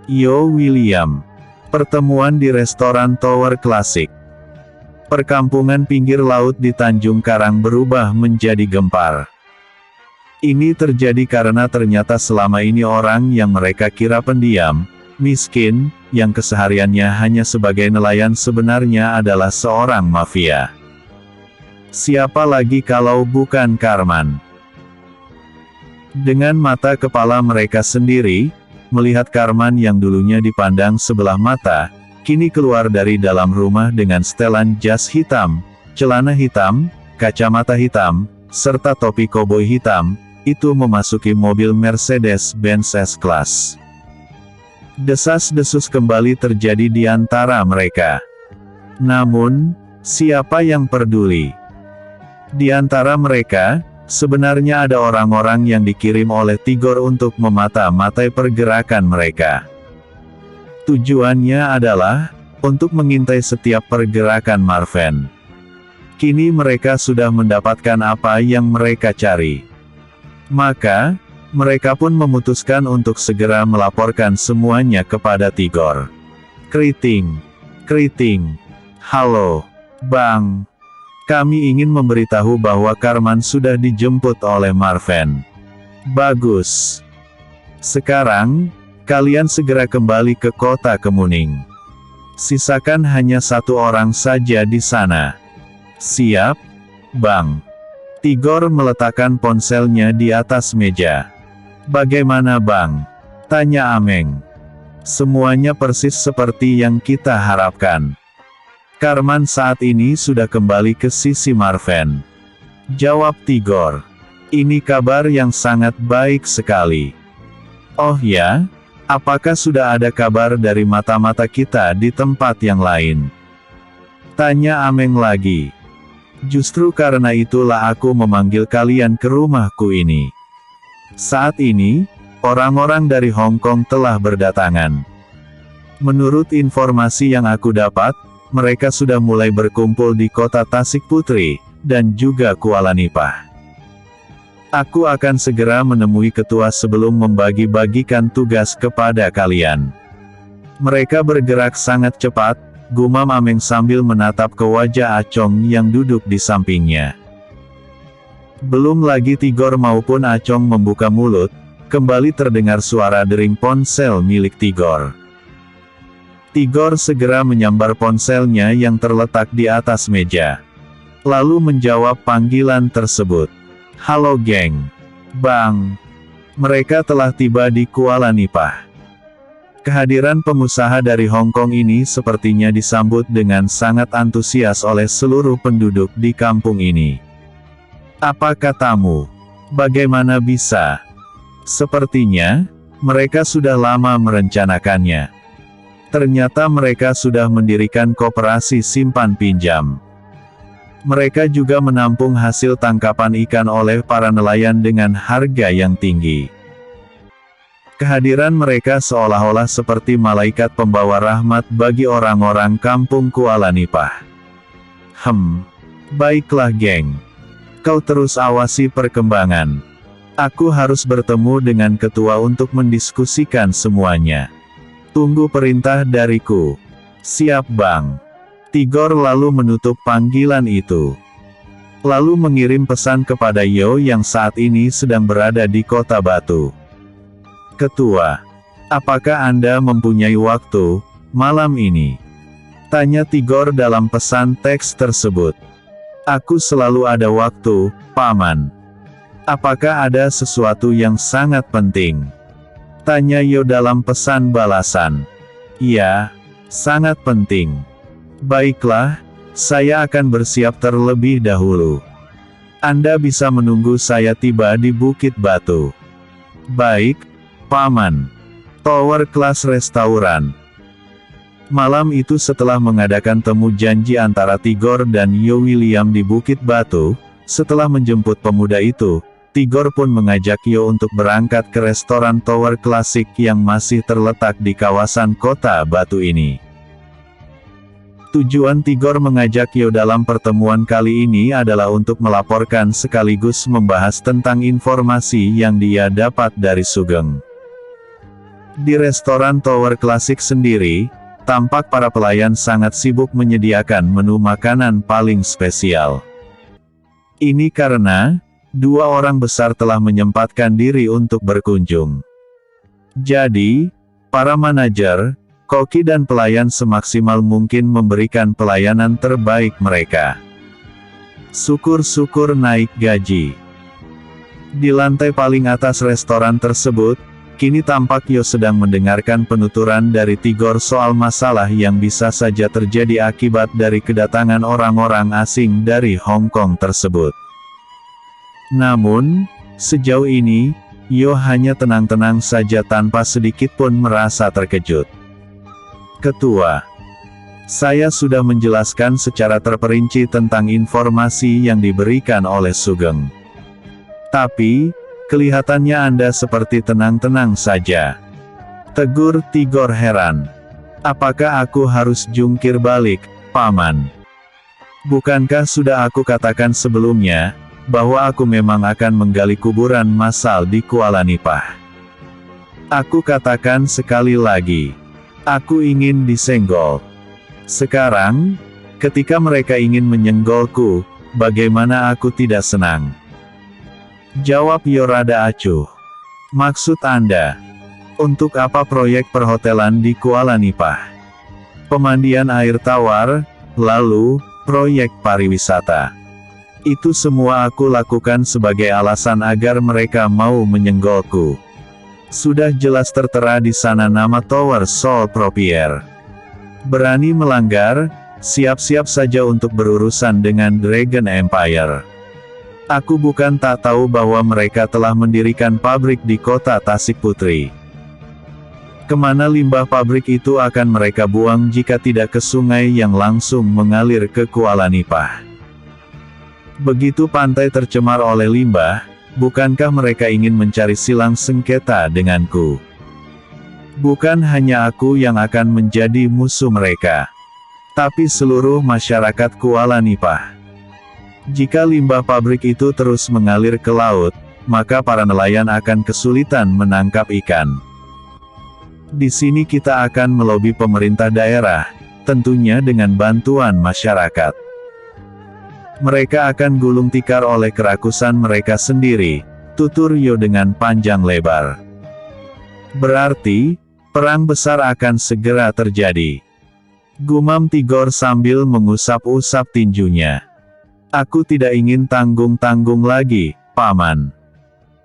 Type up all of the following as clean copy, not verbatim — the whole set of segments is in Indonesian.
Yo William. Pertemuan di restoran Tower Classic. Perkampungan pinggir laut di Tanjung Karang berubah menjadi gempar. Ini terjadi karena ternyata selama ini orang yang mereka kira pendiam, miskin, yang kesehariannya hanya sebagai nelayan sebenarnya adalah seorang mafia. Siapa lagi kalau bukan Karman? Dengan mata kepala mereka sendiri, melihat Karman yang dulunya dipandang sebelah mata, kini keluar dari dalam rumah dengan setelan jas hitam, celana hitam, kacamata hitam, serta topi koboi hitam, itu memasuki mobil Mercedes-Benz S-Class. Desas-desus kembali terjadi di antara mereka. Namun, siapa yang peduli? Di antara mereka, sebenarnya ada orang-orang yang dikirim oleh Tigor untuk memata-matai pergerakan mereka. Tujuannya adalah untuk mengintai setiap pergerakan Marven. Kini mereka sudah mendapatkan apa yang mereka cari. Maka, mereka pun memutuskan untuk segera melaporkan semuanya kepada Tigor. Kriting. Halo, Bang. Kami ingin memberitahu bahwa Karman sudah dijemput oleh Marven. Bagus. Sekarang, kalian segera kembali ke kota Kemuning. Sisakan hanya satu orang saja di sana. Siap, Bang. Tigor meletakkan ponselnya di atas meja. Bagaimana Bang? Tanya Ameng. Semuanya persis seperti yang kita harapkan. Karman saat ini sudah kembali ke sisi Marven. Jawab Tigor. Ini kabar yang sangat baik sekali. Oh ya? Apakah sudah ada kabar dari mata-mata kita di tempat yang lain? Tanya Ameng lagi. Justru karena itulah aku memanggil kalian ke rumahku ini. Saat ini, orang-orang dari Hong Kong telah berdatangan. Menurut informasi yang aku dapat, mereka sudah mulai berkumpul di kota Tasik Putri, dan juga Kuala Nipah. Aku akan segera menemui ketua sebelum membagi-bagikan tugas kepada kalian. Mereka bergerak sangat cepat, gumam Ameng sambil menatap ke wajah Acong yang duduk di sampingnya. Belum lagi Tigor maupun Acong membuka mulut, kembali terdengar suara dering ponsel milik Tigor. Tigor segera menyambar ponselnya yang terletak di atas meja. Lalu menjawab panggilan tersebut. Halo geng. Bang. Mereka telah tiba di Kuala Nipah. Kehadiran pengusaha dari Hong Kong ini sepertinya disambut dengan sangat antusias oleh seluruh penduduk di kampung ini. Apa katamu? Bagaimana bisa? Sepertinya, mereka sudah lama merencanakannya. Ternyata mereka sudah mendirikan koperasi simpan pinjam. Mereka juga menampung hasil tangkapan ikan oleh para nelayan dengan harga yang tinggi. Kehadiran mereka seolah-olah seperti malaikat pembawa rahmat bagi orang-orang kampung Kuala Nipah. Baiklah geng. Kau terus awasi perkembangan. Aku harus bertemu dengan ketua untuk mendiskusikan semuanya. Tunggu perintah dariku. Siap Bang. Tigor lalu menutup panggilan itu. Lalu mengirim pesan kepada Yo yang saat ini sedang berada di Kota Batu. Ketua, apakah Anda mempunyai waktu, malam ini? Tanya Tigor dalam pesan teks tersebut. Aku selalu ada waktu, Paman. Apakah ada sesuatu yang sangat penting? Tanya Yo dalam pesan balasan. Iya, sangat penting. Baiklah, saya akan bersiap terlebih dahulu. Anda bisa menunggu saya tiba di Bukit Batu. Baik, Paman. Tower Class Restoran. Malam itu setelah mengadakan temu janji antara Tigor dan Yo William di Bukit Batu, setelah menjemput pemuda itu, Tigor pun mengajak Yo untuk berangkat ke restoran Tower Classic yang masih terletak di kawasan Kota Batu ini. Tujuan Tigor mengajak Yo dalam pertemuan kali ini adalah untuk melaporkan sekaligus membahas tentang informasi yang dia dapat dari Sugeng. Di restoran Tower Classic sendiri, tampak para pelayan sangat sibuk menyediakan menu makanan paling spesial. Ini karena, dua orang besar telah menyempatkan diri untuk berkunjung. Jadi, para manajer, koki dan pelayan semaksimal mungkin memberikan pelayanan terbaik mereka. Syukur-syukur naik gaji. Di lantai paling atas restoran tersebut, kini tampak Yo sedang mendengarkan penuturan dari Tigor soal masalah yang bisa saja terjadi akibat dari kedatangan orang-orang asing dari Hong Kong tersebut. Namun, sejauh ini, Yo hanya tenang-tenang saja tanpa sedikit pun merasa terkejut. Ketua, saya sudah menjelaskan secara terperinci tentang informasi yang diberikan oleh Sugeng. Tapi, kelihatannya Anda seperti tenang-tenang saja. Tegur Tigor heran. Apakah aku harus jungkir balik, Paman? Bukankah sudah aku katakan sebelumnya, bahwa aku memang akan menggali kuburan massal di Kuala Nipah? Aku katakan sekali lagi. Aku ingin disenggol. Sekarang, ketika mereka ingin menyenggolku, bagaimana aku tidak senang? Jawab Yo rada acuh. Maksud Anda? Untuk apa proyek perhotelan di Kuala Nipah? Pemandian air tawar, lalu, proyek pariwisata. Itu semua aku lakukan sebagai alasan agar mereka mau menyenggolku. Sudah jelas tertera di sana nama Tower Sole Proprietaire. Berani melanggar, siap-siap saja untuk berurusan dengan Dragon Empire. Aku bukan tak tahu bahwa mereka telah mendirikan pabrik di kota Tasik Putri. Kemana limbah pabrik itu akan mereka buang jika tidak ke sungai yang langsung mengalir ke Kuala Nipah? Begitu pantai tercemar oleh limbah, bukankah mereka ingin mencari silang sengketa denganku? Bukan hanya aku yang akan menjadi musuh mereka, tapi seluruh masyarakat Kuala Nipah. Jika limbah pabrik itu terus mengalir ke laut, maka para nelayan akan kesulitan menangkap ikan. Di sini kita akan melobi pemerintah daerah, tentunya dengan bantuan masyarakat. Mereka akan gulung tikar oleh kerakusan mereka sendiri, tutur Yo dengan panjang lebar. Berarti, perang besar akan segera terjadi. Gumam Tigor sambil mengusap-usap tinjunya. Aku tidak ingin tanggung-tanggung lagi, Paman.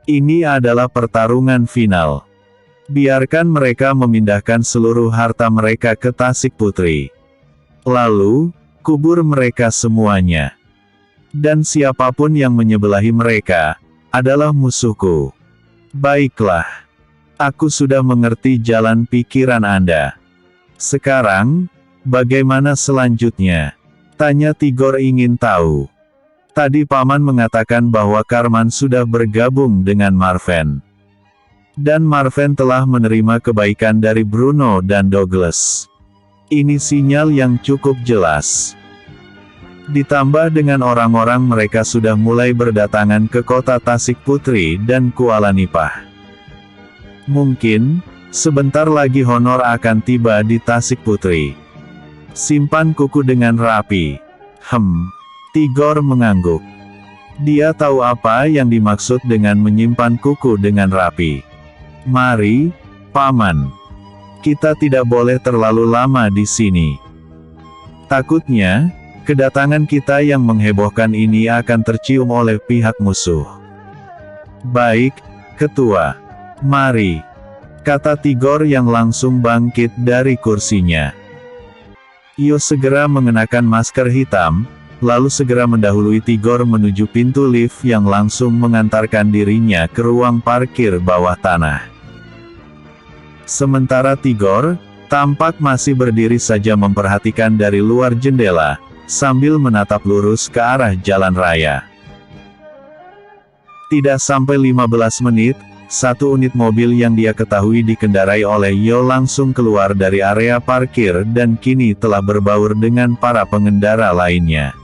Ini adalah pertarungan final. Biarkan mereka memindahkan seluruh harta mereka ke Tasik Putri. Lalu, kubur mereka semuanya. Dan siapapun yang menyebelahi mereka, adalah musuhku. Baiklah. Aku sudah mengerti jalan pikiran Anda. Sekarang, bagaimana selanjutnya? Tanya Tigor ingin tahu. Tadi Paman mengatakan bahwa Karman sudah bergabung dengan Marven. Dan Marven telah menerima kebaikan dari Bruno dan Douglas. Ini sinyal yang cukup jelas. Ditambah dengan orang-orang mereka sudah mulai berdatangan ke kota Tasik Putri dan Kuala Nipah. Mungkin, sebentar lagi Honor akan tiba di Tasik Putri. Simpan kuku dengan rapi. Tigor mengangguk. Dia tahu apa yang dimaksud dengan menyimpan kuku dengan rapi. Mari, Paman. Kita tidak boleh terlalu lama di sini. Takutnya, kedatangan kita yang menghebohkan ini akan tercium oleh pihak musuh. Baik, Ketua. Mari. Kata Tigor yang langsung bangkit dari kursinya. Yo segera mengenakan masker hitam, lalu segera mendahului Tigor menuju pintu lift yang langsung mengantarkan dirinya ke ruang parkir bawah tanah. Sementara Tigor, tampak masih berdiri saja memperhatikan dari luar jendela, sambil menatap lurus ke arah jalan raya. Tidak sampai 15 menit, satu unit mobil yang dia ketahui dikendarai oleh Yo langsung keluar dari area parkir dan kini telah berbaur dengan para pengendara lainnya.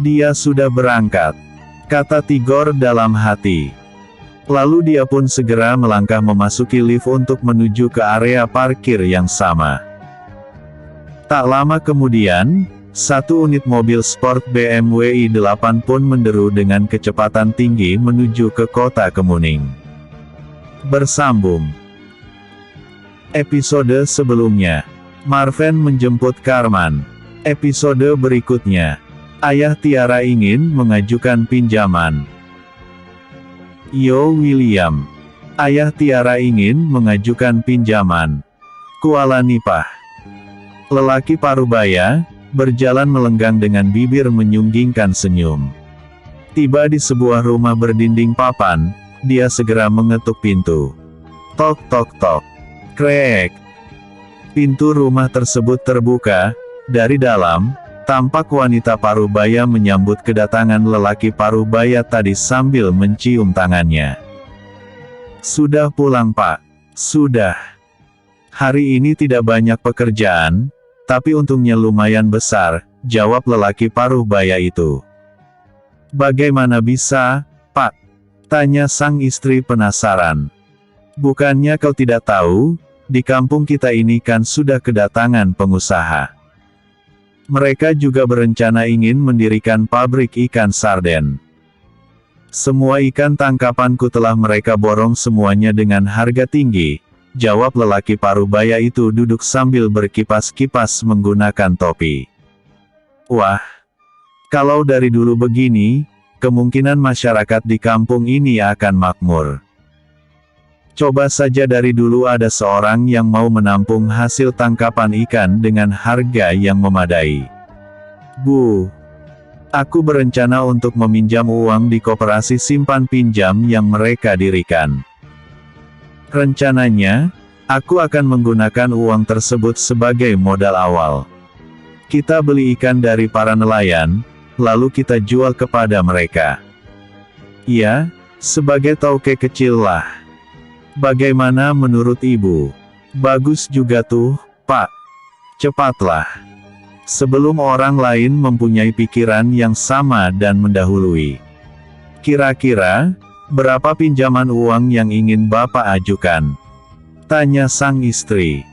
Dia sudah berangkat, kata Tigor dalam hati. Lalu dia pun segera melangkah memasuki lift untuk menuju ke area parkir yang sama. Tak lama kemudian, satu unit mobil sport BMW i8 pun menderu dengan kecepatan tinggi menuju ke kota Kemuning. Bersambung. Episode sebelumnya, Marven menjemput Karman. Episode berikutnya, Ayah Tiara ingin mengajukan pinjaman. Yo William. Ayah Tiara ingin mengajukan pinjaman. Kuala Nipah. Lelaki parubaya, berjalan melenggang dengan bibir menyunggingkan senyum. Tiba di sebuah rumah berdinding papan, dia segera mengetuk pintu. Tok tok tok. Krek. Pintu rumah tersebut terbuka. Dari dalam, tampak wanita parubaya menyambut kedatangan lelaki parubaya tadi sambil mencium tangannya. Sudah pulang Pak? Sudah. Hari ini tidak banyak pekerjaan, tapi untungnya lumayan besar, jawab lelaki parubaya itu. Bagaimana bisa, Pak? Tanya sang istri penasaran. Bukannya kau tidak tahu, di kampung kita ini kan sudah kedatangan pengusaha. Mereka juga berencana ingin mendirikan pabrik ikan sarden. Semua ikan tangkapanku telah mereka borong semuanya dengan harga tinggi, jawab lelaki parubaya itu duduk sambil berkipas-kipas menggunakan topi. Wah, kalau dari dulu begini, kemungkinan masyarakat di kampung ini akan makmur. Coba saja dari dulu ada seorang yang mau menampung hasil tangkapan ikan dengan harga yang memadai. Bu, aku berencana untuk meminjam uang di koperasi simpan pinjam yang mereka dirikan. Rencananya, aku akan menggunakan uang tersebut sebagai modal awal. Kita beli ikan dari para nelayan, lalu kita jual kepada mereka. Ya, sebagai tauke kecil lah. Bagaimana menurut ibu? Bagus juga tuh, Pak. Cepatlah. Sebelum orang lain mempunyai pikiran yang sama dan mendahului. Kira-kira, berapa pinjaman uang yang ingin Bapak ajukan? Tanya sang istri.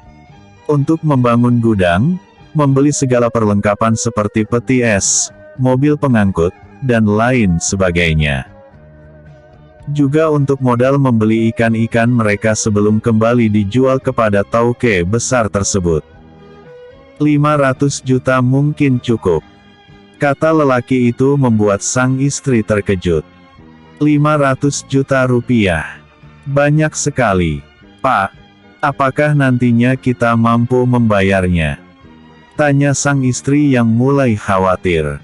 Untuk membangun gudang, membeli segala perlengkapan seperti peti es, mobil pengangkut, dan lain sebagainya. Juga untuk modal membeli ikan-ikan mereka sebelum kembali dijual kepada tauke besar tersebut. 500 juta mungkin cukup. Kata lelaki itu membuat sang istri terkejut. 500 juta rupiah. Banyak sekali. Pak, apakah nantinya kita mampu membayarnya? Tanya sang istri yang mulai khawatir.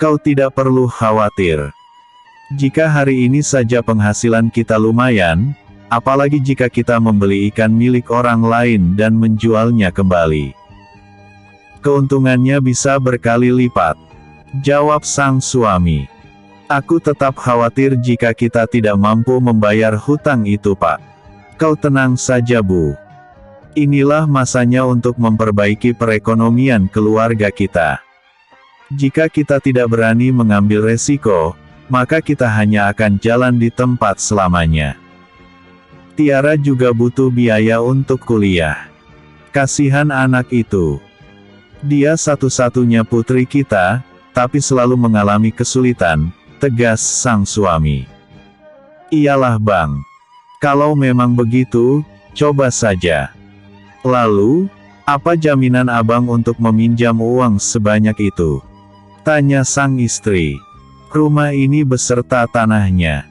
Kau tidak perlu khawatir. Jika hari ini saja penghasilan kita lumayan, apalagi jika kita membeli ikan milik orang lain dan menjualnya kembali. Keuntungannya bisa berkali lipat. Jawab sang suami. Aku tetap khawatir jika kita tidak mampu membayar hutang itu Pak. Kau tenang saja Bu. Inilah masanya untuk memperbaiki perekonomian keluarga kita. Jika kita tidak berani mengambil resiko, maka kita hanya akan jalan di tempat selamanya. Tiara juga butuh biaya untuk kuliah. Kasihan anak itu. Dia satu-satunya putri kita, tapi selalu mengalami kesulitan, tegas sang suami. Iyalah Bang. Kalau memang begitu, coba saja. Lalu, apa jaminan Abang untuk meminjam uang sebanyak itu? Tanya sang istri. Rumah ini beserta tanahnya.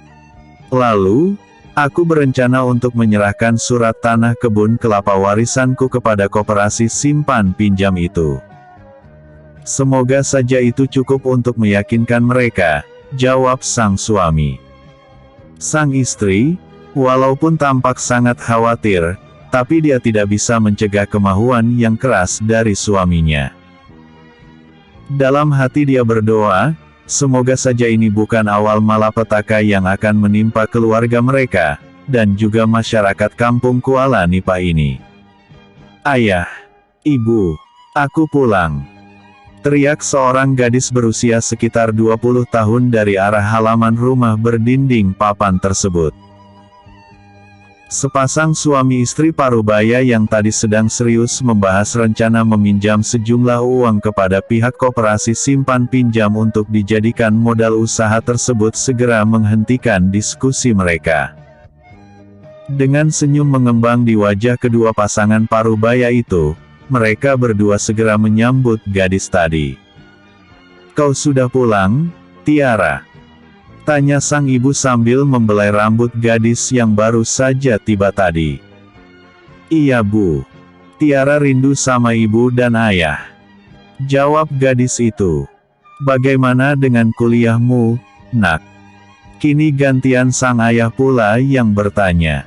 Lalu, aku berencana untuk menyerahkan surat tanah kebun kelapa warisanku kepada koperasi simpan pinjam itu. Semoga saja itu cukup untuk meyakinkan mereka, jawab sang suami. Sang istri, walaupun tampak sangat khawatir, tapi dia tidak bisa mencegah kemauan yang keras dari suaminya. Dalam hati dia berdoa, semoga saja ini bukan awal malapetaka yang akan menimpa keluarga mereka, dan juga masyarakat kampung Kuala Nipah ini. Ayah, Ibu, aku pulang. Teriak seorang gadis berusia sekitar 20 tahun dari arah halaman rumah berdinding papan tersebut. Sepasang suami istri Parubaya yang tadi sedang serius membahas rencana meminjam sejumlah uang kepada pihak koperasi simpan pinjam untuk dijadikan modal usaha tersebut segera menghentikan diskusi mereka. Dengan senyum mengembang di wajah kedua pasangan Parubaya itu, mereka berdua segera menyambut gadis tadi. "Kau sudah pulang, Tiara?" tanya sang ibu sambil membelai rambut gadis yang baru saja tiba tadi. "Iya Bu. Tiara rindu sama ibu dan ayah," jawab gadis itu. "Bagaimana dengan kuliahmu, Nak?" Kini gantian sang ayah pula yang bertanya.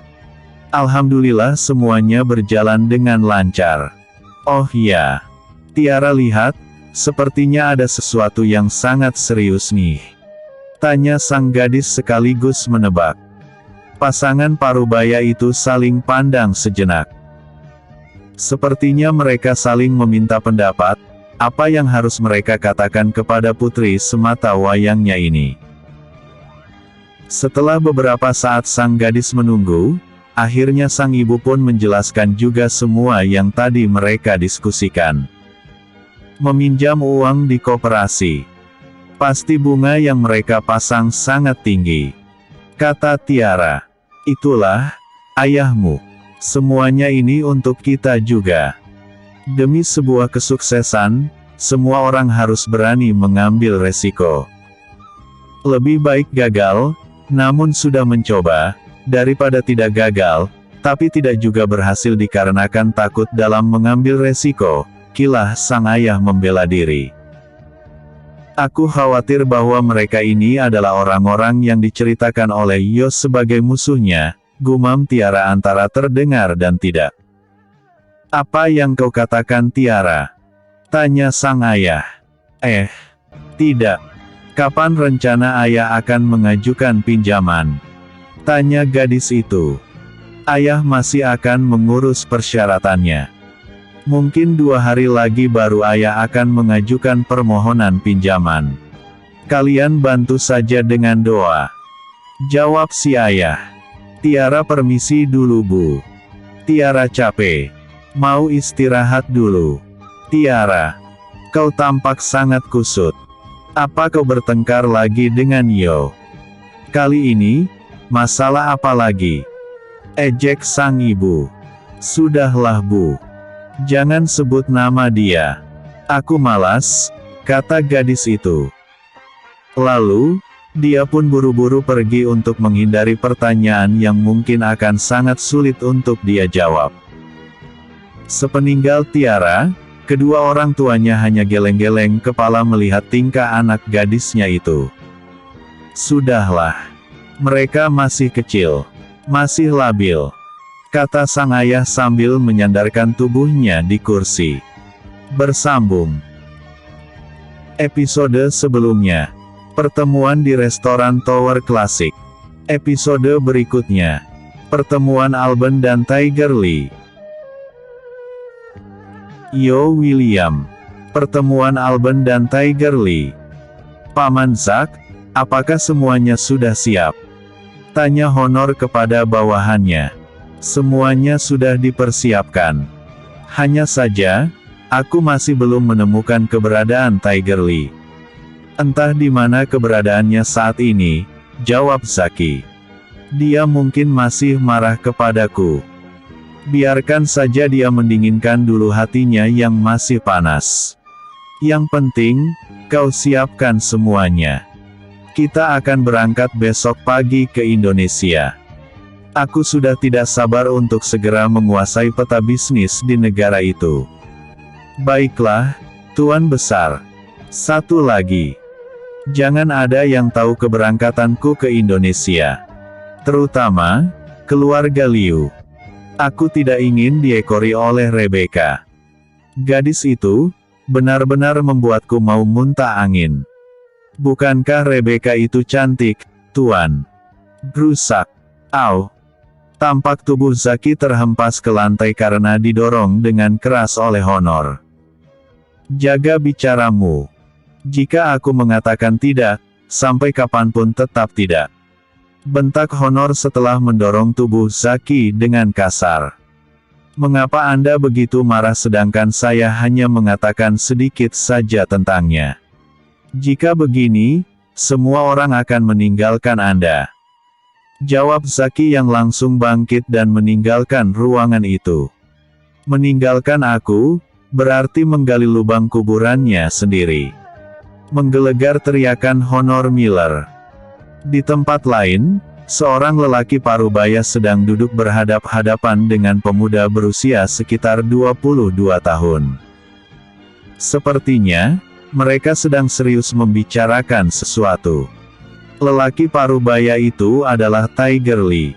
"Alhamdulillah semuanya berjalan dengan lancar." "Oh ya. Tiara lihat, sepertinya ada sesuatu yang sangat serius nih," tanya sang gadis sekaligus menebak. Pasangan Parubaya itu saling pandang sejenak. Sepertinya mereka saling meminta pendapat, apa yang harus mereka katakan kepada putri semata wayangnya ini. Setelah beberapa saat sang gadis menunggu, akhirnya sang ibu pun menjelaskan juga semua yang tadi mereka diskusikan. Meminjam uang di koperasi. Pasti bunga yang mereka pasang sangat tinggi, kata Tiara. "Itulah, ayahmu. Semuanya ini untuk kita juga. Demi sebuah kesuksesan, semua orang harus berani mengambil resiko. Lebih baik gagal, namun sudah mencoba, daripada tidak gagal, tapi tidak juga berhasil dikarenakan takut dalam mengambil resiko," kilah sang ayah membela diri. "Aku khawatir bahwa mereka ini adalah orang-orang yang diceritakan oleh Yos sebagai musuhnya," gumam Tiara antara terdengar dan tidak. "Apa yang kau katakan Tiara?" tanya sang ayah. Tidak. Kapan rencana ayah akan mengajukan pinjaman?" tanya gadis itu. "Ayah masih akan mengurus persyaratannya. Mungkin 2 hari lagi baru ayah akan mengajukan permohonan pinjaman. Kalian bantu saja dengan doa," jawab si ayah. "Tiara permisi dulu Bu. Tiara capek. Mau istirahat dulu." "Tiara, kau tampak sangat kusut. Apa kau bertengkar lagi dengan Yo? Kali ini, masalah apa lagi?" ejek sang ibu. "Sudahlah Bu. Jangan sebut nama dia. Aku malas," kata gadis itu. Lalu, dia pun buru-buru pergi untuk menghindari pertanyaan yang mungkin akan sangat sulit untuk dia jawab. Sepeninggal Tiara, kedua orang tuanya hanya geleng-geleng kepala melihat tingkah anak gadisnya itu. "Sudahlah. Mereka masih kecil. Masih labil," kata sang ayah sambil menyandarkan tubuhnya di kursi. Bersambung. Episode sebelumnya. Pertemuan di restoran Tower Classic. Episode berikutnya. Pertemuan Alban dan Tiger Lee. Yo William. Pertemuan Alban dan Tiger Lee. "Paman Zack, apakah semuanya sudah siap?" tanya Honor kepada bawahannya. "Semuanya sudah dipersiapkan. Hanya saja, aku masih belum menemukan keberadaan Tiger Lee." "Entah di mana keberadaannya saat ini," jawab Zaki. "Dia mungkin masih marah kepadaku. Biarkan saja dia mendinginkan dulu hatinya yang masih panas. Yang penting, kau siapkan semuanya. Kita akan berangkat besok pagi ke Indonesia. Aku sudah tidak sabar untuk segera menguasai peta bisnis di negara itu." "Baiklah, Tuan Besar. Satu lagi. Jangan ada yang tahu keberangkatanku ke Indonesia. Terutama, keluarga Liu. Aku tidak ingin diekori oleh Rebecca." Gadis itu, benar-benar membuatku mau muntah angin. "Bukankah Rebecca itu cantik, Tuan?" Brusak. "Au." Tampak tubuh Zaki terhempas ke lantai karena didorong dengan keras oleh Honor. "Jaga bicaramu. Jika aku mengatakan tidak, sampai kapanpun tetap tidak." bentak Honor setelah mendorong tubuh Zaki dengan kasar. Mengapa Anda begitu marah sedangkan saya hanya mengatakan sedikit saja tentangnya? Jika begini, semua orang akan meninggalkan Anda. Jawab Zaki yang langsung bangkit dan meninggalkan ruangan itu. Meninggalkan aku, berarti menggali lubang kuburannya sendiri. Menggelegar teriakan Honor Miller. Di tempat lain, seorang lelaki parubaya sedang duduk berhadap-hadapan dengan pemuda berusia sekitar 22 tahun. Sepertinya, mereka sedang serius membicarakan sesuatu. Lelaki parubaya itu adalah Tiger Lee.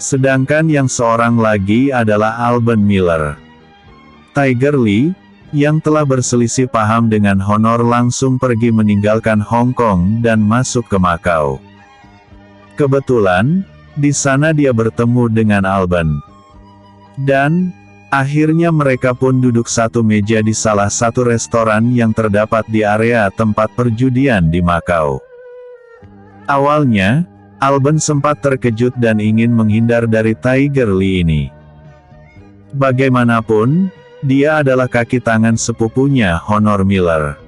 Sedangkan yang seorang lagi adalah Alban Miller. Tiger Lee, yang telah berselisih paham dengan Honor langsung pergi meninggalkan Hong Kong dan masuk ke Makau. Kebetulan, di sana dia bertemu dengan Alban. Dan, akhirnya mereka pun duduk satu meja di salah satu restoran yang terdapat di area tempat perjudian di Makau. Awalnya, Alban sempat terkejut dan ingin menghindar dari Tiger Lee ini. Bagaimanapun, dia adalah kaki tangan sepupunya Honor Miller.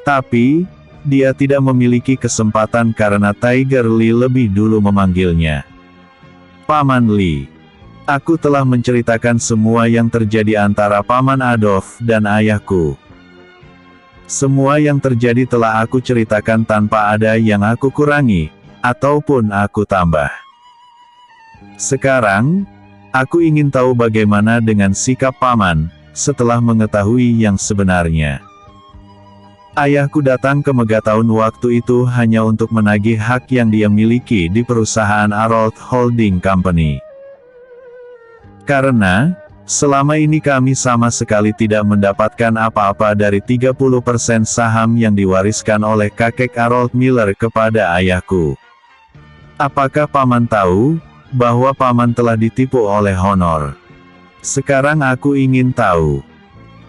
Tapi, dia tidak memiliki kesempatan karena Tiger Lee lebih dulu memanggilnya. Paman Lee. Aku telah menceritakan semua yang terjadi antara Paman Adolf dan ayahku. Semua yang terjadi telah aku ceritakan tanpa ada yang aku kurangi, ataupun aku tambah. Sekarang, aku ingin tahu bagaimana dengan sikap Paman, setelah mengetahui yang sebenarnya. Ayahku datang ke Megatown waktu itu hanya untuk menagih hak yang dia miliki di perusahaan Arold Holding Company. Karena, selama ini kami sama sekali tidak mendapatkan apa-apa dari 30% saham yang diwariskan oleh kakek Arold Miller kepada ayahku. Apakah Paman tahu, bahwa Paman telah ditipu oleh Honor? Sekarang aku ingin tahu.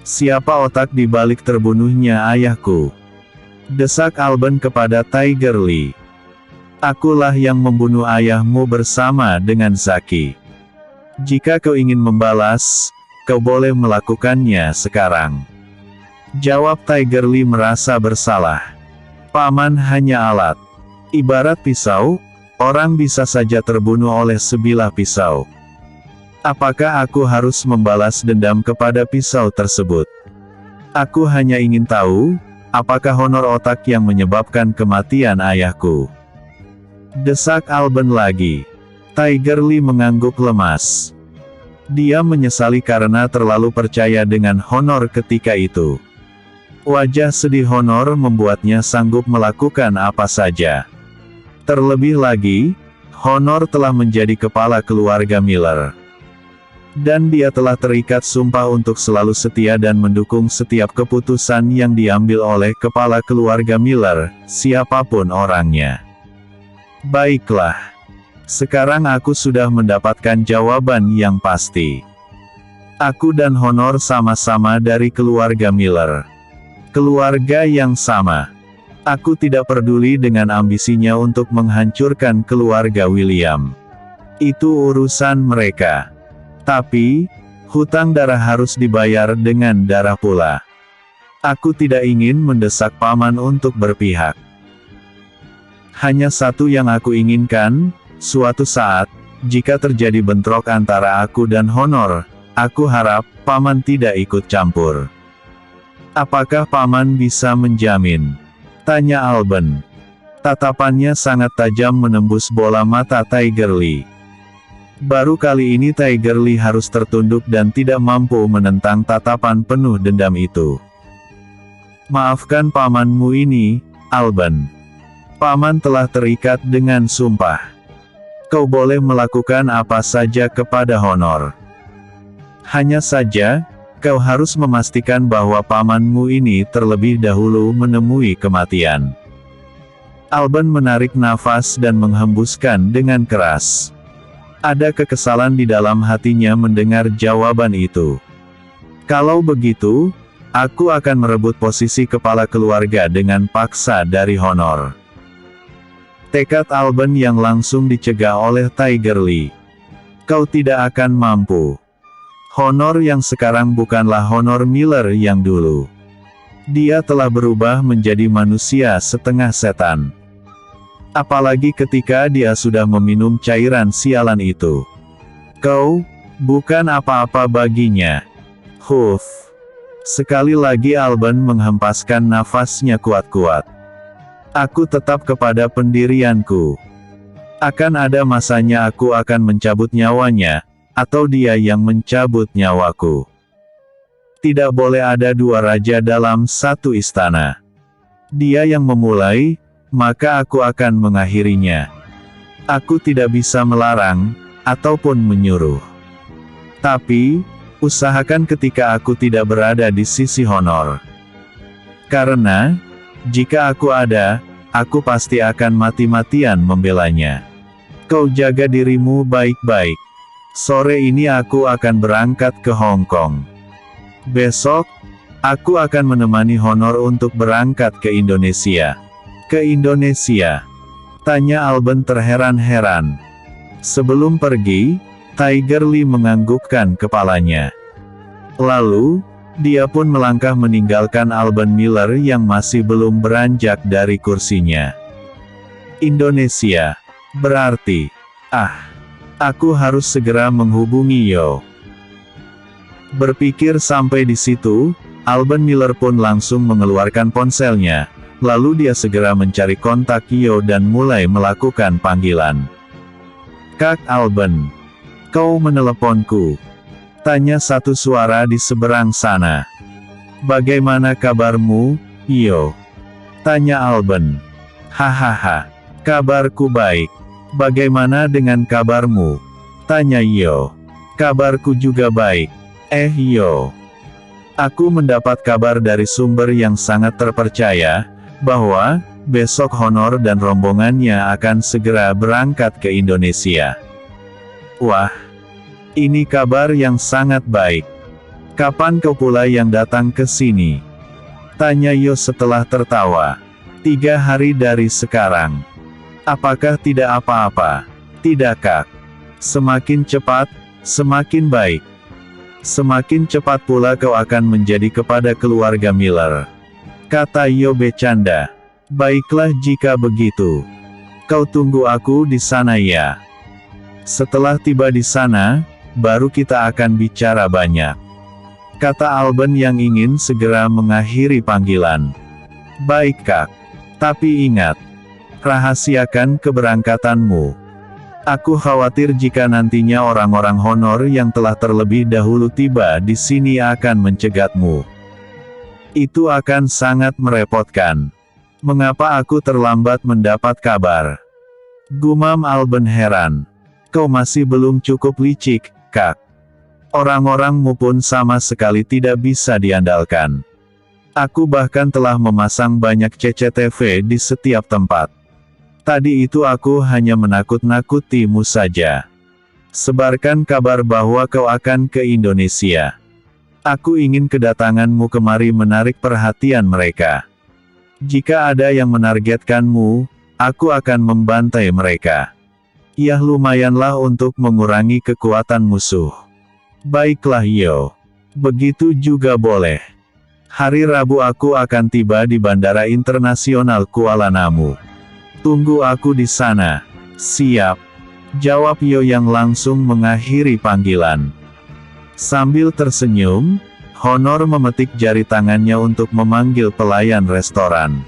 Siapa otak di balik terbunuhnya ayahku? Desak Alban kepada Tiger Lee. Akulah yang membunuh ayahmu bersama dengan Zaki. Jika kau ingin membalas, kau boleh melakukannya sekarang. Jawab Tiger Lee merasa bersalah. Paman hanya alat. Ibarat pisau, orang bisa saja terbunuh oleh sebilah pisau. Apakah aku harus membalas dendam kepada pisau tersebut? Aku hanya ingin tahu, apakah Honor otak yang menyebabkan kematian ayahku? Desak Alban lagi. Tiger Lee mengangguk lemas. Dia menyesali karena terlalu percaya dengan Honor ketika itu. Wajah sedih Honor membuatnya sanggup melakukan apa saja. Terlebih lagi, Honor telah menjadi kepala keluarga Miller. Dan dia telah terikat sumpah untuk selalu setia dan mendukung setiap keputusan yang diambil oleh kepala keluarga Miller, siapapun orangnya. Baiklah. Sekarang aku sudah mendapatkan jawaban yang pasti. Aku dan Honor sama-sama dari keluarga Miller. Keluarga yang sama. Aku tidak peduli dengan ambisinya untuk menghancurkan keluarga William. Itu urusan mereka. Tapi, hutang darah harus dibayar dengan darah pula. Aku tidak ingin mendesak Paman untuk berpihak. Hanya satu yang aku inginkan, suatu saat, jika terjadi bentrok antara aku dan Honor, aku harap, Paman tidak ikut campur. Apakah Paman bisa menjamin? Tanya Alban. Tatapannya sangat tajam menembus bola mata Tiger Lee. Baru kali ini Tiger Lee harus tertunduk dan tidak mampu menentang tatapan penuh dendam itu. Maafkan pamanmu ini, Alban. Paman telah terikat dengan sumpah. Kau boleh melakukan apa saja kepada Honor. Hanya saja, kau harus memastikan bahwa pamanmu ini terlebih dahulu menemui kematian. Alban menarik nafas dan menghembuskan dengan keras. Ada kekesalan di dalam hatinya mendengar jawaban itu. Kalau begitu, aku akan merebut posisi kepala keluarga dengan paksa dari Honor. Tekad Alban yang langsung dicegah oleh Tiger Lee. Kau tidak akan mampu. Honor yang sekarang bukanlah Honor Miller yang dulu. Dia telah berubah menjadi manusia setengah setan. Apalagi ketika dia sudah meminum cairan sialan itu. Kau bukan apa-apa baginya. Huff. Sekali lagi Alban menghempaskan nafasnya kuat-kuat. Aku tetap kepada pendirianku. Akan ada masanya aku akan mencabut nyawanya, atau dia yang mencabut nyawaku. Tidak boleh ada dua raja dalam satu istana. Dia yang memulai, maka aku akan mengakhirinya. Aku tidak bisa melarang, ataupun menyuruh. Tapi, usahakan ketika aku tidak berada di sisi Honor. Karena, jika aku ada, aku pasti akan mati-matian membelanya. Kau jaga dirimu baik-baik. Sore ini aku akan berangkat ke Hong Kong. Besok, aku akan menemani Honor untuk berangkat ke Indonesia. Ke Indonesia? Tanya Alban terheran-heran. Sebelum pergi, Tiger Lee menganggukkan kepalanya. Lalu, dia pun melangkah meninggalkan Alban Miller yang masih belum beranjak dari kursinya. Indonesia. Berarti, aku harus segera menghubungi Yo. Berpikir sampai di situ, Alban Miller pun langsung mengeluarkan ponselnya, lalu dia segera mencari kontak Yo dan mulai melakukan panggilan. Kak Alban, kau meneleponku? Tanya satu suara di seberang sana. Bagaimana kabarmu, Yo? Tanya Alban. Hahaha, kabarku baik. Bagaimana dengan kabarmu? Tanya Yo. Kabarku juga baik. Yo. Aku mendapat kabar dari sumber yang sangat terpercaya, bahwa, besok Honor dan rombongannya akan segera berangkat ke Indonesia. Wah. Ini kabar yang sangat baik. Kapan kau pula yang datang ke sini? Tanya Yo setelah tertawa. 3 hari dari sekarang. Apakah tidak apa-apa? Tidak Kak. Semakin cepat, semakin baik. Semakin cepat pula kau akan menjadi kepada keluarga Miller. Kata Yo bercanda. Baiklah jika begitu. Kau tunggu aku di sana ya. Setelah tiba di sana, baru kita akan bicara banyak. Kata Alban yang ingin segera mengakhiri panggilan. Baik Kak. Tapi ingat. Rahasiakan keberangkatanmu. Aku khawatir jika nantinya orang-orang Honor yang telah terlebih dahulu tiba di sini akan mencegatmu. Itu akan sangat merepotkan. Mengapa aku terlambat mendapat kabar? Gumam Alban heran. Kau masih belum cukup licik, Kak. Orang-orangmu pun sama sekali tidak bisa diandalkan. Aku bahkan telah memasang banyak CCTV di setiap tempat. Tadi itu aku hanya menakut-nakutimu saja. Sebarkan kabar bahwa kau akan ke Indonesia. Aku ingin kedatanganmu kemari menarik perhatian mereka. Jika ada yang menargetkanmu, aku akan membantai mereka. Ya lumayanlah untuk mengurangi kekuatan musuh. Baiklah Yo. Begitu juga boleh. Hari Rabu aku akan tiba di Bandara Internasional Kuala Namu. Tunggu aku di sana. Siap. Jawab Yo yang langsung mengakhiri panggilan. Sambil tersenyum, Honor memetik jari tangannya untuk memanggil pelayan restoran.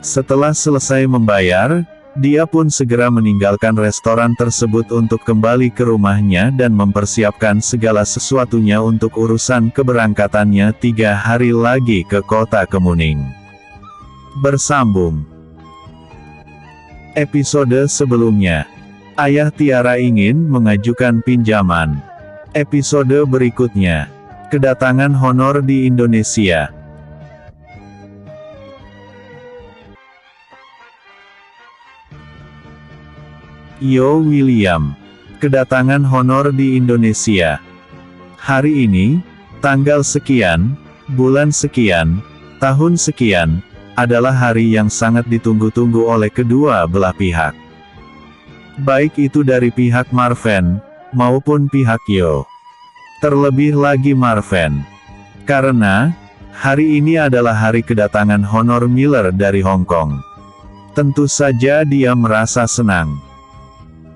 Setelah selesai membayar, dia pun segera meninggalkan restoran tersebut untuk kembali ke rumahnya dan mempersiapkan segala sesuatunya untuk urusan keberangkatannya 3 hari lagi ke kota Kemuning. Bersambung. Episode sebelumnya. Ayah Tiara ingin mengajukan pinjaman. Episode berikutnya. Kedatangan Honor di Indonesia. Yo William. Kedatangan Honor di Indonesia. Hari ini, tanggal sekian, bulan sekian, tahun sekian, adalah hari yang sangat ditunggu-tunggu oleh kedua belah pihak. Baik itu dari pihak Marven, maupun pihak Yo. Terlebih lagi Marven. Karena, hari ini adalah hari kedatangan Honor Miller dari Hong Kong. Tentu saja dia merasa senang.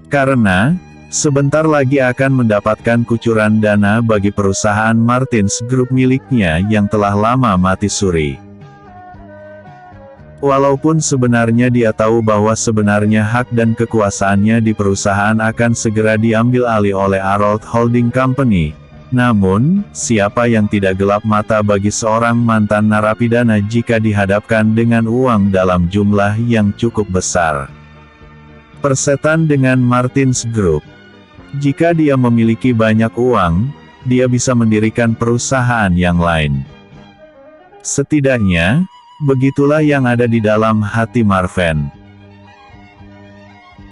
Karena, sebentar lagi akan mendapatkan kucuran dana bagi perusahaan Martins Group miliknya yang telah lama mati suri. Walaupun sebenarnya dia tahu bahwa sebenarnya hak dan kekuasaannya di perusahaan akan segera diambil alih oleh Arold Holding Company, namun, siapa yang tidak gelap mata bagi seorang mantan narapidana jika dihadapkan dengan uang dalam jumlah yang cukup besar. Persetan dengan Martins Group. Jika dia memiliki banyak uang, dia bisa mendirikan perusahaan yang lain. Setidaknya, begitulah yang ada di dalam hati Marven.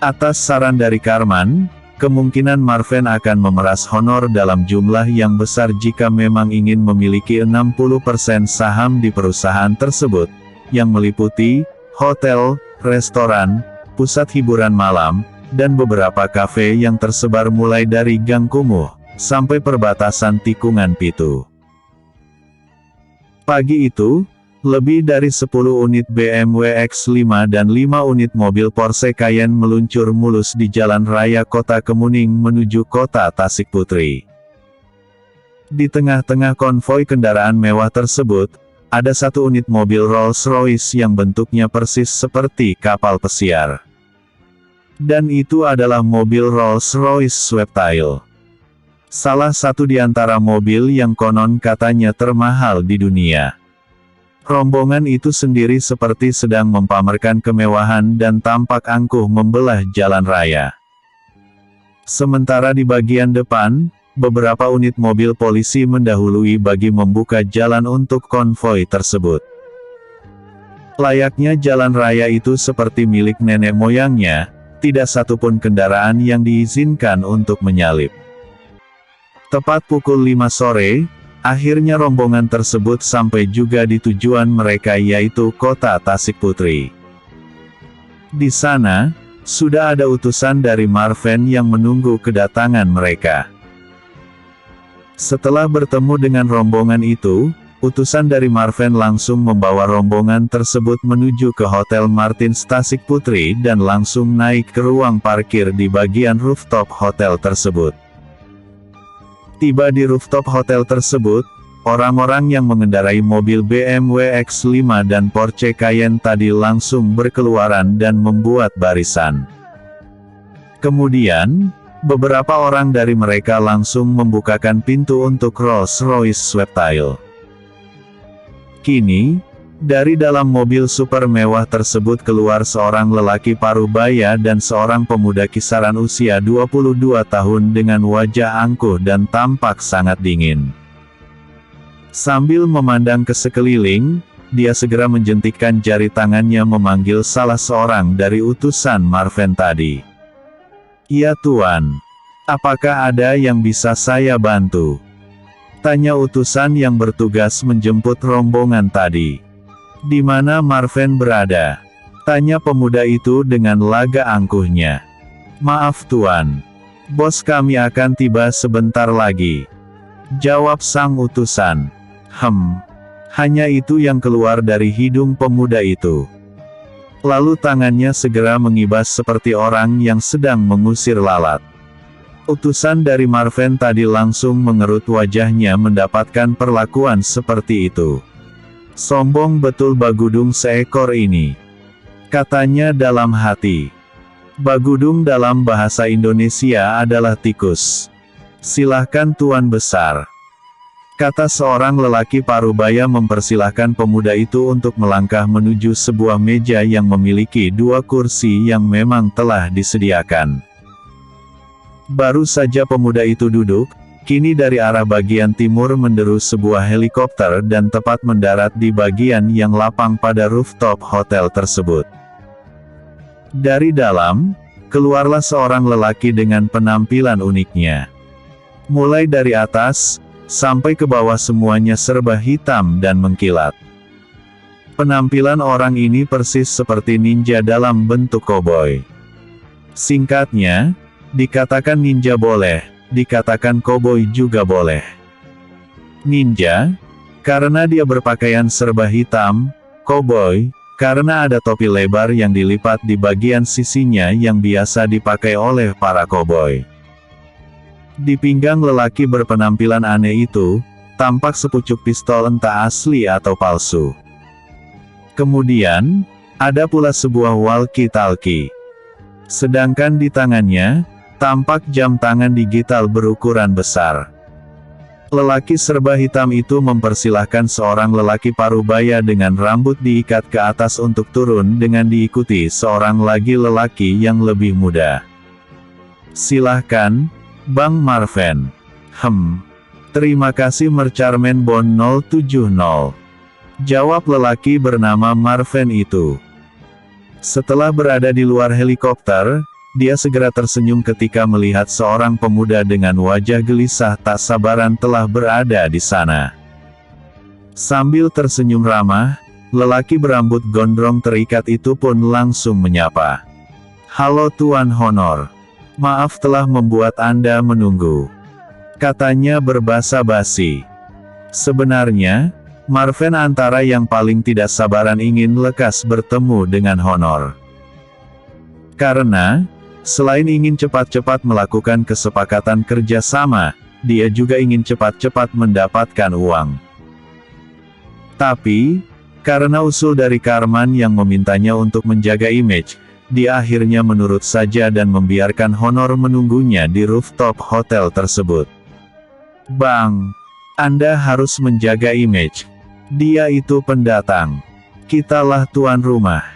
Atas saran dari Karman, kemungkinan Marven akan memeras Honor dalam jumlah yang besar jika memang ingin memiliki 60% saham di perusahaan tersebut, yang meliputi hotel, restoran, pusat hiburan malam, dan beberapa kafe yang tersebar mulai dari Gang Kumuh, sampai perbatasan Tikungan Pitu. Pagi itu, lebih dari 10 unit BMW X5 dan 5 unit mobil Porsche Cayenne meluncur mulus di jalan raya Kota Kemuning menuju kota Tasikputri. Di tengah-tengah konvoi kendaraan mewah tersebut, ada satu unit mobil Rolls-Royce yang bentuknya persis seperti kapal pesiar. Dan itu adalah mobil Rolls-Royce Sweptail. Salah satu di antara mobil yang konon katanya termahal di dunia. Rombongan itu sendiri seperti sedang mempamerkan kemewahan dan tampak angkuh membelah jalan raya. Sementara di bagian depan, beberapa unit mobil polisi mendahului bagi membuka jalan untuk konvoi tersebut. Layaknya jalan raya itu seperti milik nenek moyangnya, tidak satupun kendaraan yang diizinkan untuk menyalip. Tepat pukul 5 sore, akhirnya rombongan tersebut sampai juga di tujuan mereka yaitu kota Tasikputri. Di sana, sudah ada utusan dari Marven yang menunggu kedatangan mereka. Setelah bertemu dengan rombongan itu, utusan dari Marven langsung membawa rombongan tersebut menuju ke Hotel Martins Tasikputri dan langsung naik ke ruang parkir di bagian rooftop hotel tersebut. Tiba di rooftop hotel tersebut, orang-orang yang mengendarai mobil BMW X5 dan Porsche Cayenne tadi langsung berkeluaran dan membuat barisan. Kemudian, beberapa orang dari mereka langsung membukakan pintu untuk Rolls-Royce Sweptail. Kini, dari dalam mobil super mewah tersebut keluar seorang lelaki parubaya dan seorang pemuda kisaran usia 22 tahun dengan wajah angkuh dan tampak sangat dingin. Sambil memandang ke sekeliling, dia segera menjentikkan jari tangannya memanggil salah seorang dari utusan Marven tadi. "Ya Tuan, apakah ada yang bisa saya bantu?" tanya utusan yang bertugas menjemput rombongan tadi. "Di mana Marven berada?" tanya pemuda itu dengan laga angkuhnya. "Maaf Tuan, bos kami akan tiba sebentar lagi," jawab sang utusan. Hanya itu yang keluar dari hidung pemuda itu. Lalu tangannya segera mengibas seperti orang yang sedang mengusir lalat. Utusan dari Marven tadi langsung mengerut wajahnya mendapatkan perlakuan seperti itu. "Sombong betul Bagudung seekor ini," katanya dalam hati. Bagudung dalam bahasa Indonesia adalah tikus. "Silahkan Tuan Besar," kata seorang lelaki parubaya mempersilahkan pemuda itu untuk melangkah menuju sebuah meja yang memiliki 2 kursi yang memang telah disediakan. Baru saja pemuda itu duduk, kini dari arah bagian timur menderu sebuah helikopter dan tepat mendarat di bagian yang lapang pada rooftop hotel tersebut. Dari dalam, keluarlah seorang lelaki dengan penampilan uniknya. Mulai dari atas, sampai ke bawah semuanya serba hitam dan mengkilat. Penampilan orang ini persis seperti ninja dalam bentuk koboi. Singkatnya, dikatakan ninja boleh, dikatakan koboi juga boleh. Ninja, karena dia berpakaian serba hitam, koboi, karena ada topi lebar yang dilipat di bagian sisinya yang biasa dipakai oleh para koboi. Di pinggang lelaki berpenampilan aneh itu, tampak sepucuk pistol entah asli atau palsu. Kemudian, ada pula sebuah walkie-talkie. Sedangkan di tangannya, tampak jam tangan digital berukuran besar. Lelaki serba hitam itu mempersilahkan seorang lelaki parubaya dengan rambut diikat ke atas untuk turun dengan diikuti seorang lagi lelaki yang lebih muda. "Silahkan, Bang Marven." Terima kasih Mercarmen Bond 070. Jawab lelaki bernama Marven itu. Setelah berada di luar helikopter, dia segera tersenyum ketika melihat seorang pemuda dengan wajah gelisah tak sabaran telah berada di sana. Sambil tersenyum ramah, lelaki berambut gondrong terikat itu pun langsung menyapa. "Halo Tuan Honor. Maaf telah membuat Anda menunggu," katanya berbasa basi. Sebenarnya, Marven antara yang paling tidak sabaran ingin lekas bertemu dengan Honor. Karena, selain ingin cepat-cepat melakukan kesepakatan kerja sama, dia juga ingin cepat-cepat mendapatkan uang. Tapi, karena usul dari Karman yang memintanya untuk menjaga image, dia akhirnya menurut saja dan membiarkan Honor menunggunya di rooftop hotel tersebut. "Bang, Anda harus menjaga image. Dia itu pendatang. Kitalah tuan rumah.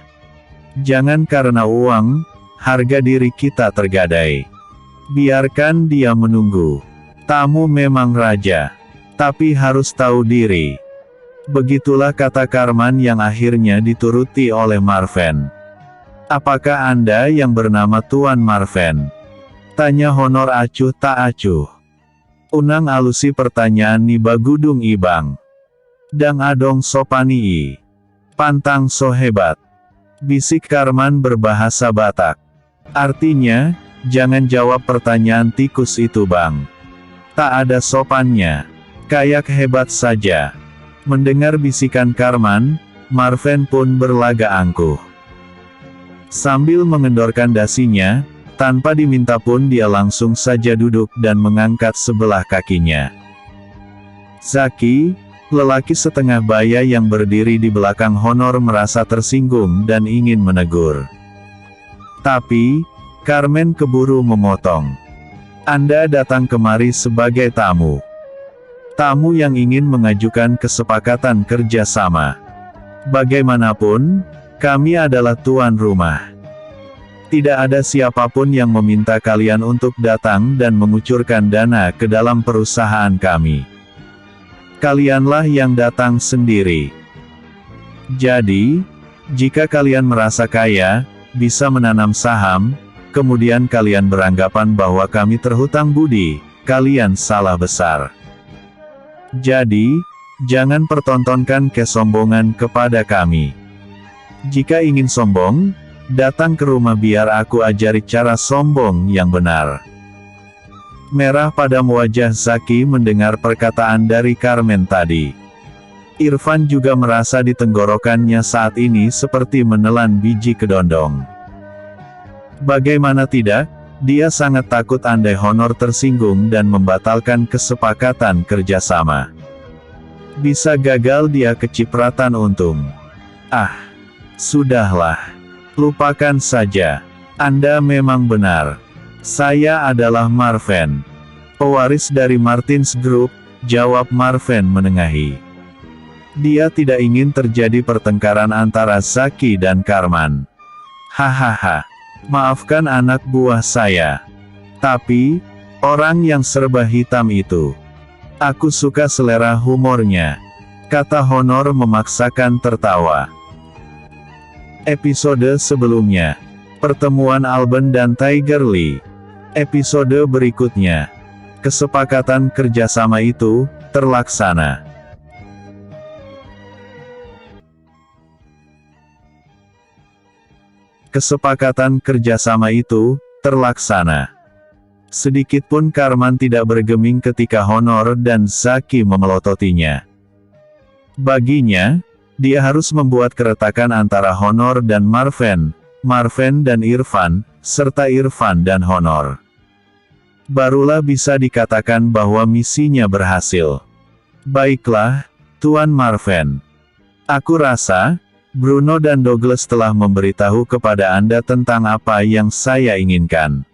Jangan karena uang, harga diri kita tergadai. Biarkan dia menunggu. Tamu memang raja, tapi harus tahu diri." Begitulah kata Karman yang akhirnya dituruti oleh Marven. "Apakah Anda yang bernama Tuan Marven?" tanya Honor acuh tak acuh. "Unang alusi pertanyaan ni bagudung ibang. Dang adong sopanii. Pantang so hebat," bisik Karman berbahasa Batak. Artinya, jangan jawab pertanyaan tikus itu bang. Tak ada sopannya. Kayak hebat saja. Mendengar bisikan Karman, Marven pun berlaga angkuh. Sambil mengendorkan dasinya, tanpa diminta pun dia langsung saja duduk dan mengangkat sebelah kakinya. Zaki, lelaki setengah baya yang berdiri di belakang Honor merasa tersinggung dan ingin menegur. Tapi, Carmen keburu memotong. "Anda datang kemari sebagai tamu. Tamu yang ingin mengajukan kesepakatan kerja sama. Bagaimanapun, kami adalah tuan rumah. Tidak ada siapapun yang meminta kalian untuk datang dan mengucurkan dana ke dalam perusahaan kami. Kalianlah yang datang sendiri. Jadi, jika kalian merasa kaya, bisa menanam saham, kemudian kalian beranggapan bahwa kami terhutang budi, kalian salah besar. Jadi, jangan pertontonkan kesombongan kepada kami. Jika ingin sombong, datang ke rumah biar aku ajari cara sombong yang benar." Merah pada wajah Zaki mendengar perkataan dari Carmen tadi. Irfan juga merasa di tenggorokannya saat ini seperti menelan biji kedondong. Bagaimana tidak, dia sangat takut andai Honor tersinggung dan membatalkan kesepakatan kerjasama. Bisa gagal dia kecipratan untung. Sudahlah. Lupakan saja. Anda memang benar. Saya adalah Marven. Pewaris dari Martins Group, jawab Marven menengahi. Dia tidak ingin terjadi pertengkaran antara Zaki dan Karman. "Hahaha. Maafkan anak buah saya. Tapi, orang yang serba hitam itu. Aku suka selera humornya," kata Honor memaksakan tertawa. Episode sebelumnya. Pertemuan Alban dan Tiger Lee. Episode berikutnya. Kesepakatan kerjasama itu terlaksana. Kesepakatan kerjasama itu terlaksana. Sedikitpun Karman tidak bergeming ketika Honor dan Zaki memelototinya. Baginya, dia harus membuat keretakan antara Honor dan Marven, Marven dan Irfan, serta Irfan dan Honor. Barulah bisa dikatakan bahwa misinya berhasil. Baiklah, Tuan Marven. Aku rasa, Bruno dan Douglas telah memberitahu kepada Anda tentang apa yang saya inginkan.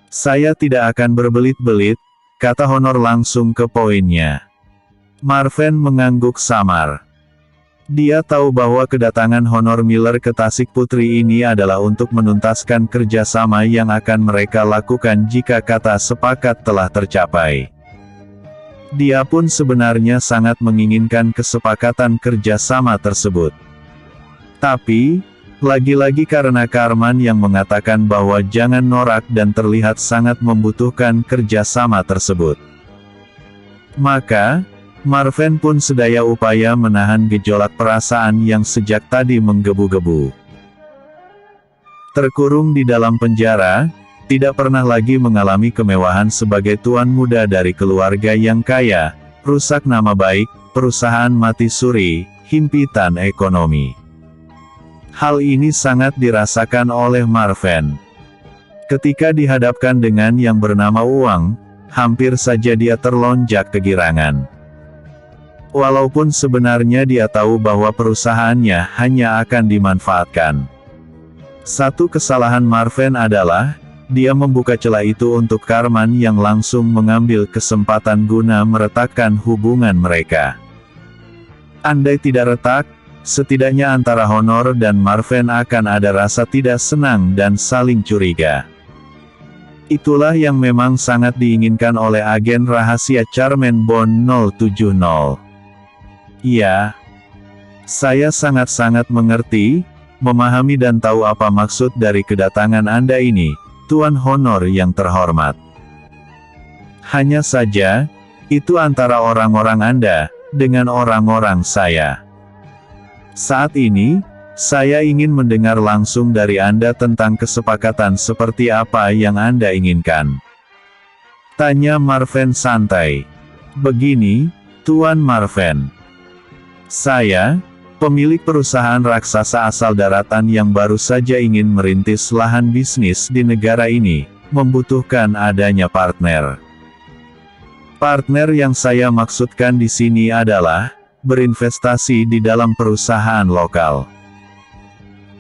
Saya tidak akan berbelit-belit, kata Honor langsung ke poinnya. Marven mengangguk samar. Dia tahu bahwa kedatangan Honor Miller ke Tasik Putri ini adalah untuk menuntaskan kerjasama yang akan mereka lakukan jika kata sepakat telah tercapai. Dia pun sebenarnya sangat menginginkan kesepakatan kerjasama tersebut. Tapi, lagi-lagi karena Karman yang mengatakan bahwa jangan norak dan terlihat sangat membutuhkan kerjasama tersebut. Maka, Marven pun sedaya upaya menahan gejolak perasaan yang sejak tadi menggebu-gebu. Terkurung di dalam penjara, tidak pernah lagi mengalami kemewahan sebagai tuan muda dari keluarga yang kaya, rusak nama baik, perusahaan mati suri, himpitan ekonomi. Hal ini sangat dirasakan oleh Marven. Ketika dihadapkan dengan yang bernama uang, hampir saja dia terlonjak kegirangan. Walaupun sebenarnya dia tahu bahwa perusahaannya hanya akan dimanfaatkan. Satu kesalahan Marven adalah, dia membuka celah itu untuk Karman yang langsung mengambil kesempatan guna meretakkan hubungan mereka. Andai tidak retak, setidaknya antara Honor dan Marven akan ada rasa tidak senang dan saling curiga. Itulah yang memang sangat diinginkan oleh agen rahasia Charmen Bond 070. Ya, saya sangat-sangat mengerti, memahami dan tahu apa maksud dari kedatangan Anda ini, Tuan Honor yang terhormat. Hanya saja, itu antara orang-orang Anda, dengan orang-orang saya. Saat ini, saya ingin mendengar langsung dari Anda tentang kesepakatan seperti apa yang Anda inginkan. Tanya Marven santai. Begini, Tuan Marven. Saya, pemilik perusahaan raksasa asal daratan yang baru saja ingin merintis lahan bisnis di negara ini, membutuhkan adanya partner. Partner yang saya maksudkan di sini adalah berinvestasi di dalam perusahaan lokal.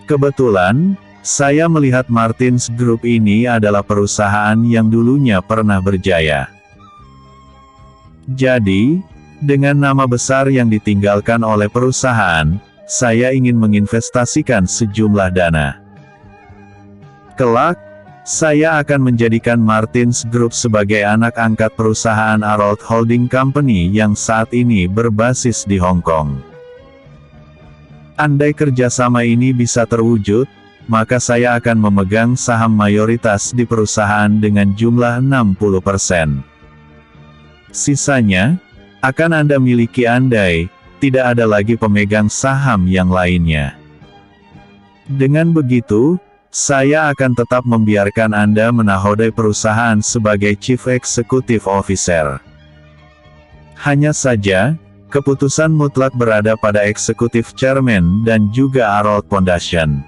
Kebetulan, saya melihat Martins Group ini adalah perusahaan yang dulunya pernah berjaya. Jadi, dengan nama besar yang ditinggalkan oleh perusahaan, saya ingin menginvestasikan sejumlah dana. Kelak, saya akan menjadikan Martins Group sebagai anak angkat perusahaan Arold Holding Company yang saat ini berbasis di Hong Kong. Andai kerjasama ini bisa terwujud, maka saya akan memegang saham mayoritas di perusahaan dengan jumlah 60%. Sisanya, akan Anda miliki andai tidak ada lagi pemegang saham yang lainnya. Dengan begitu, saya akan tetap membiarkan Anda menahodai perusahaan sebagai Chief Executive Officer. Hanya saja, keputusan mutlak berada pada Executive Chairman dan juga Arold Foundation.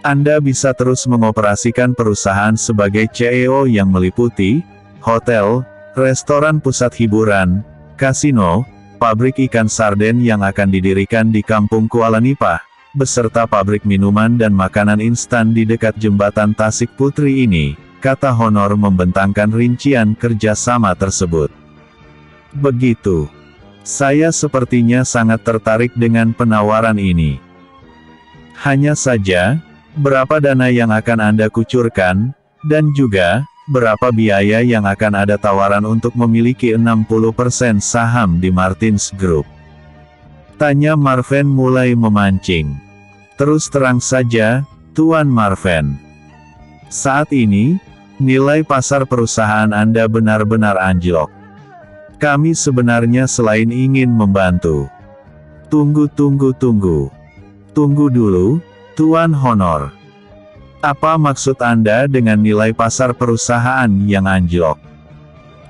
Anda bisa terus mengoperasikan perusahaan sebagai CEO yang meliputi hotel, restoran pusat hiburan, kasino, pabrik ikan sarden yang akan didirikan di Kampung Kuala Nipah, beserta pabrik minuman dan makanan instan di dekat jembatan Tasik Putri ini, kata Honor membentangkan rincian kerjasama tersebut. Begitu. Saya sepertinya sangat tertarik dengan penawaran ini. Hanya saja, berapa dana yang akan Anda kucurkan, dan juga, berapa biaya yang akan ada tawaran untuk memiliki 60% saham di Martins Group? Tanya Marven mulai memancing. Terus terang saja, Tuan Marven. Saat ini, nilai pasar perusahaan Anda benar-benar anjlok. Kami sebenarnya selain ingin membantu. Tunggu. Tunggu dulu, Tuan Honor. Apa maksud Anda dengan nilai pasar perusahaan yang anjlok?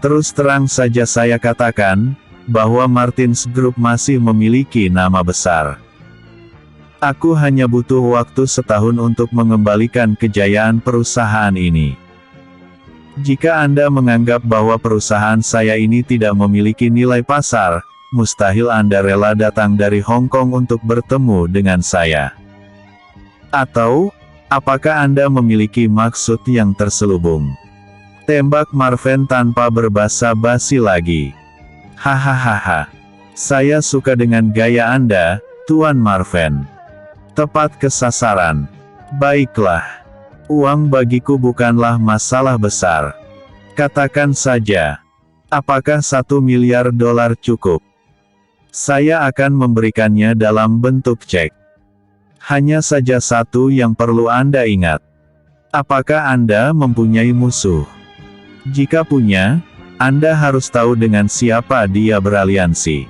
Terus terang saja saya katakan, bahwa Martins Group masih memiliki nama besar. Aku hanya butuh waktu setahun untuk mengembalikan kejayaan perusahaan ini. Jika Anda menganggap bahwa perusahaan saya ini tidak memiliki nilai pasar, mustahil Anda rela datang dari Hong Kong untuk bertemu dengan saya. Atau, apakah Anda memiliki maksud yang terselubung? Tembak Marven tanpa berbasa-basi lagi. Hahaha. Saya suka dengan gaya Anda, Tuan Marven. Tepat ke sasaran. Baiklah. Uang bagiku bukanlah masalah besar. Katakan saja. Apakah $1 miliar cukup? Saya akan memberikannya dalam bentuk cek. Hanya saja satu yang perlu Anda ingat. Apakah Anda mempunyai musuh? Jika punya, Anda harus tahu dengan siapa dia beraliansi.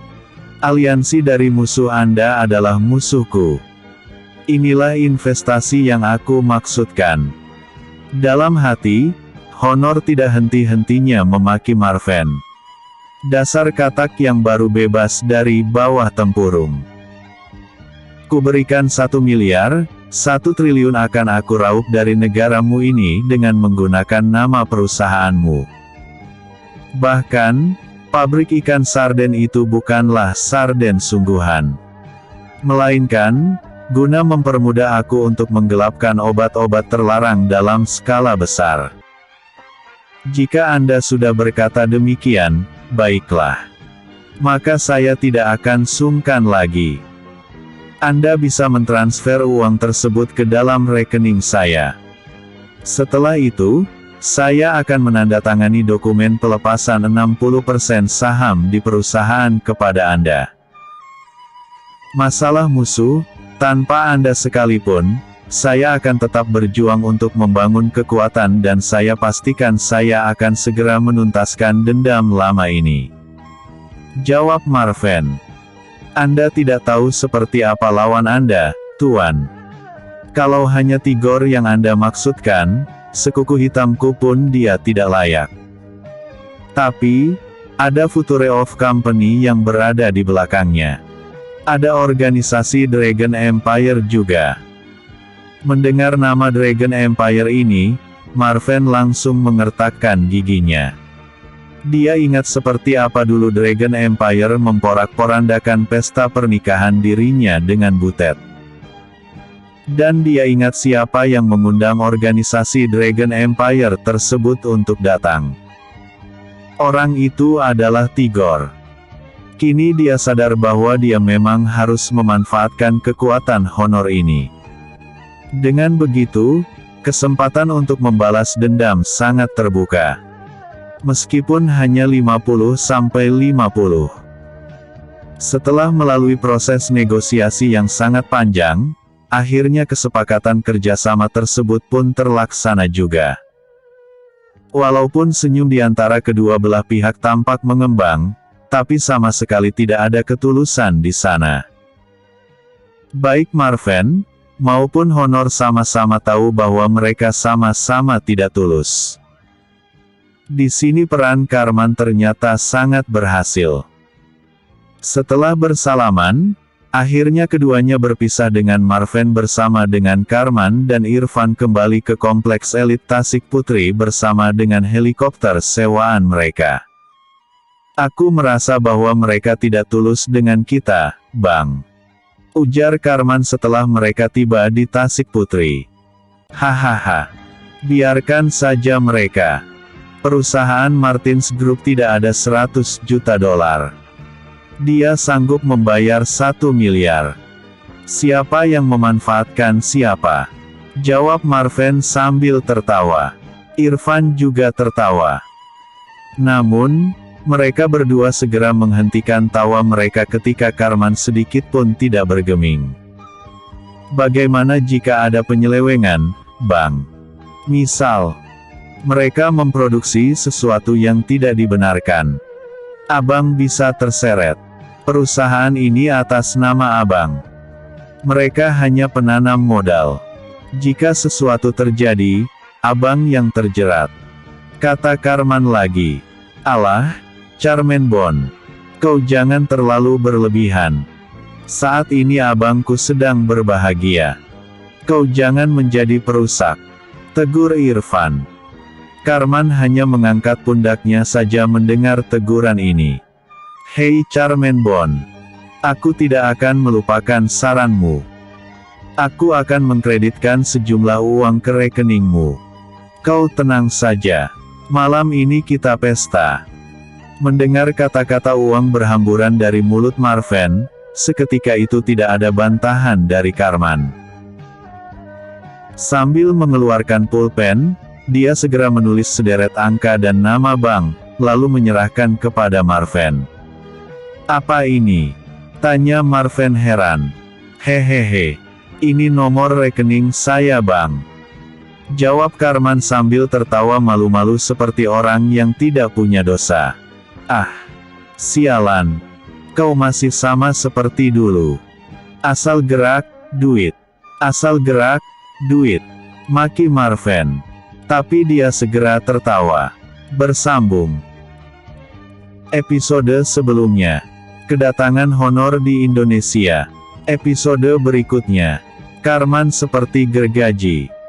Aliansi dari musuh Anda adalah musuhku. Inilah investasi yang aku maksudkan. Dalam hati, Honor tidak henti-hentinya memaki Marven. Dasar katak yang baru bebas dari bawah tempurung. Kuberikan 1 miliar, 1 triliun akan aku raup dari negaramu ini dengan menggunakan nama perusahaanmu. Bahkan, pabrik ikan sarden itu bukanlah sarden sungguhan. Melainkan, guna mempermudah aku untuk menggelapkan obat-obat terlarang dalam skala besar. Jika Anda sudah berkata demikian, baiklah. Maka saya tidak akan sungkan lagi. Anda bisa mentransfer uang tersebut ke dalam rekening saya. Setelah itu, saya akan menandatangani dokumen pelepasan 60% saham di perusahaan kepada Anda. Masalah musuh, tanpa Anda sekalipun, saya akan tetap berjuang untuk membangun kekuatan dan saya pastikan saya akan segera menuntaskan dendam lama ini. Jawab Marven. Anda tidak tahu seperti apa lawan Anda, Tuan. Kalau hanya Tigor yang Anda maksudkan, sekuku hitamku pun dia tidak layak. Tapi, ada Future of Company yang berada di belakangnya. Ada organisasi Dragon Empire juga. Mendengar nama Dragon Empire ini, Marven langsung mengertakkan giginya. Dia ingat seperti apa dulu Dragon Empire memporak-porandakan pesta pernikahan dirinya dengan Butet. Dan dia ingat siapa yang mengundang organisasi Dragon Empire tersebut untuk datang. Orang itu adalah Tigor. Kini dia sadar bahwa dia memang harus memanfaatkan kekuatan Honor ini. Dengan begitu, kesempatan untuk membalas dendam sangat terbuka. Meskipun hanya 50-50. Setelah melalui proses negosiasi yang sangat panjang, akhirnya kesepakatan kerjasama tersebut pun terlaksana juga. Walaupun senyum di antara kedua belah pihak tampak mengembang, tapi sama sekali tidak ada ketulusan di sana. Baik Marven, maupun Honor sama-sama tahu bahwa mereka sama-sama tidak tulus. Di sini peran Karman ternyata sangat berhasil. Setelah bersalaman, akhirnya keduanya berpisah dengan Marven bersama dengan Karman dan Irfan kembali ke kompleks elit Tasik Putri bersama dengan helikopter sewaan mereka. Aku merasa bahwa mereka tidak tulus dengan kita, Bang. Ujar Karman setelah mereka tiba di Tasik Putri. Hahaha. Biarkan saja mereka. Perusahaan Martins Group tidak ada $100 juta. Dia sanggup membayar 1 miliar. Siapa yang memanfaatkan siapa? Jawab Marven sambil tertawa. Irfan juga tertawa. Namun, mereka berdua segera menghentikan tawa mereka ketika Karman sedikit pun tidak bergeming. Bagaimana jika ada penyelewengan, Bang? Misal, mereka memproduksi sesuatu yang tidak dibenarkan. Abang bisa terseret. Perusahaan ini atas nama Abang. Mereka hanya penanam modal. Jika sesuatu terjadi, abang yang terjerat. Kata Karman lagi. Alah, Charmenbon. Kau jangan terlalu berlebihan. Saat ini abangku sedang berbahagia. Kau jangan menjadi perusak. Tegur Irfan. Karman hanya mengangkat pundaknya saja mendengar teguran ini. Hei Charmenbon. Aku tidak akan melupakan saranmu. Aku akan mengkreditkan sejumlah uang ke rekeningmu. Kau tenang saja. Malam ini kita pesta. Mendengar kata-kata uang berhamburan dari mulut Marven, seketika itu tidak ada bantahan dari Karman. Sambil mengeluarkan pulpen, dia segera menulis sederet angka dan nama bank, lalu menyerahkan kepada Marven. Apa ini? Tanya Marven heran. Hehehe. Ini nomor rekening saya bang. Jawab Karman sambil tertawa malu-malu seperti orang yang tidak punya dosa. Ah, sialan. Kau masih sama seperti dulu. Asal gerak, duit. Asal gerak, duit. Maki Marven. Tapi dia segera tertawa. Bersambung. Episode sebelumnya. Kedatangan honor di Indonesia. Episode berikutnya. Karman seperti gergaji.